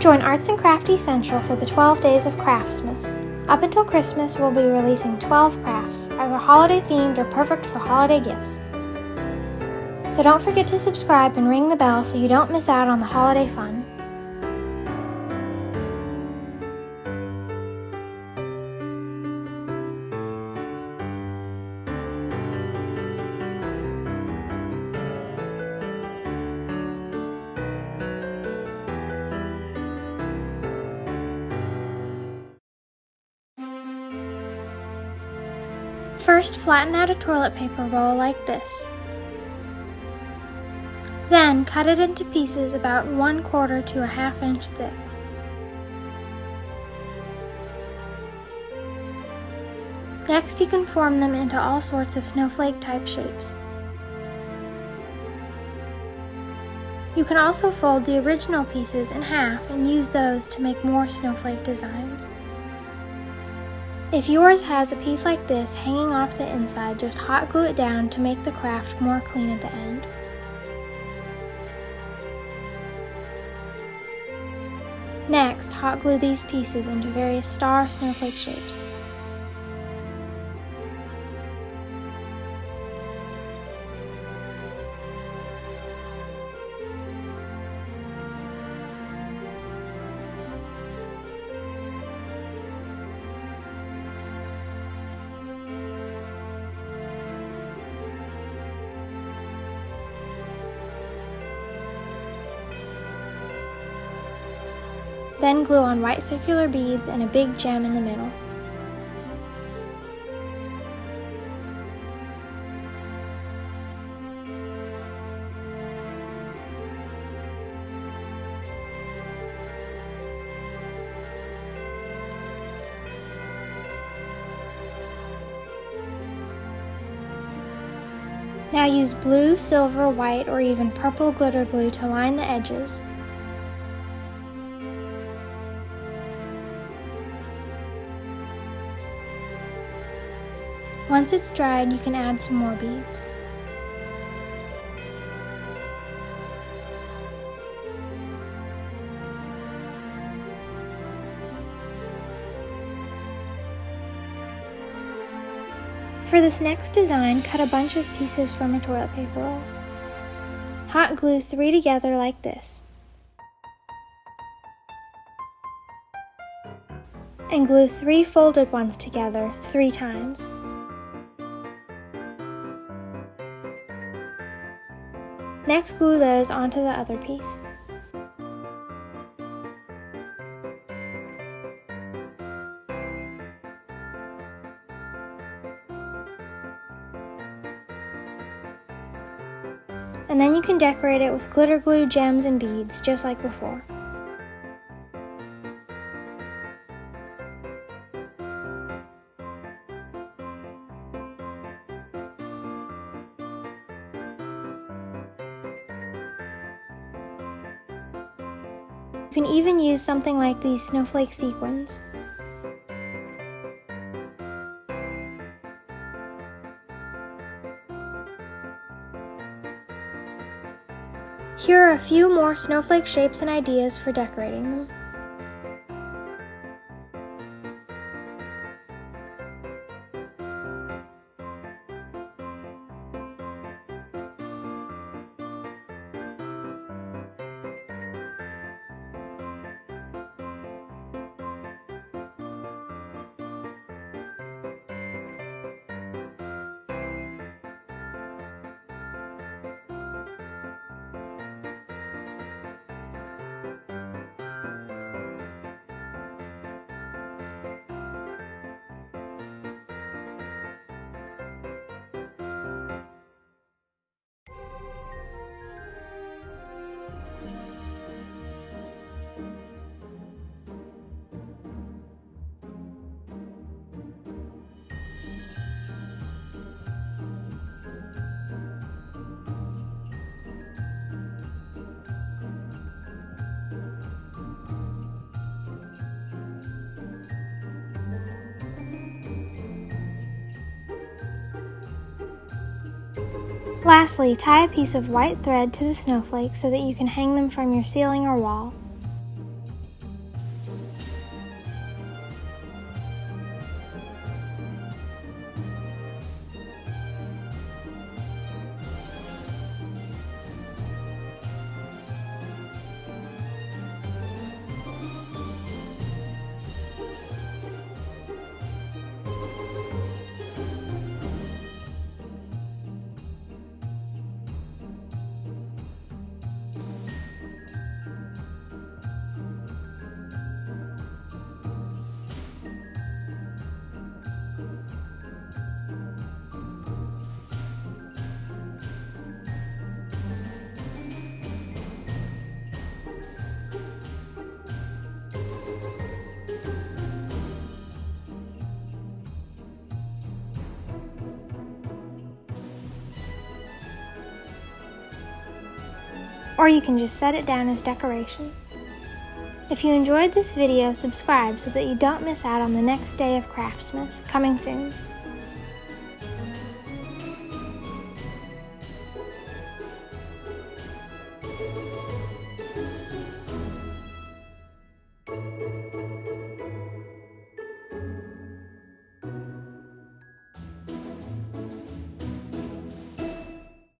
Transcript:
Join Arts and Crafty Central for the 12 days of Craftsmas. Up until Christmas, we'll be releasing 12 crafts, either holiday themed or perfect for holiday gifts. So don't forget to subscribe and ring the bell so you don't miss out on the holiday fun. First, flatten out a toilet paper roll like this. Then, cut it into pieces about 1/4 to a 1/2 inch thick. Next, you can form them into all sorts of snowflake type shapes. You can also fold the original pieces in half and use those to make more snowflake designs. If yours has a piece like this hanging off the inside, just hot glue it down to make the craft more clean at the end. Next, hot glue these pieces into various star snowflake shapes. Then glue on white circular beads and a big gem in the middle. Now use blue, silver, white, or even purple glitter glue to line the edges. Once it's dried, you can add some more beads. For this next design, cut a bunch of pieces from a toilet paper roll. Hot glue 3 together like this. And glue 3 folded ones together 3 times. Next, glue those onto the other piece. And then you can decorate it with glitter glue, gems, and beads, just like before. You can even use something like these snowflake sequins. Here are a few more snowflake shapes and ideas for decorating them. Lastly, tie a piece of white thread to the snowflakes so that you can hang them from your ceiling or wall. or you can just set it down as decoration. If you enjoyed this video, subscribe so that you don't miss out on the next day of Craftsmas, coming soon.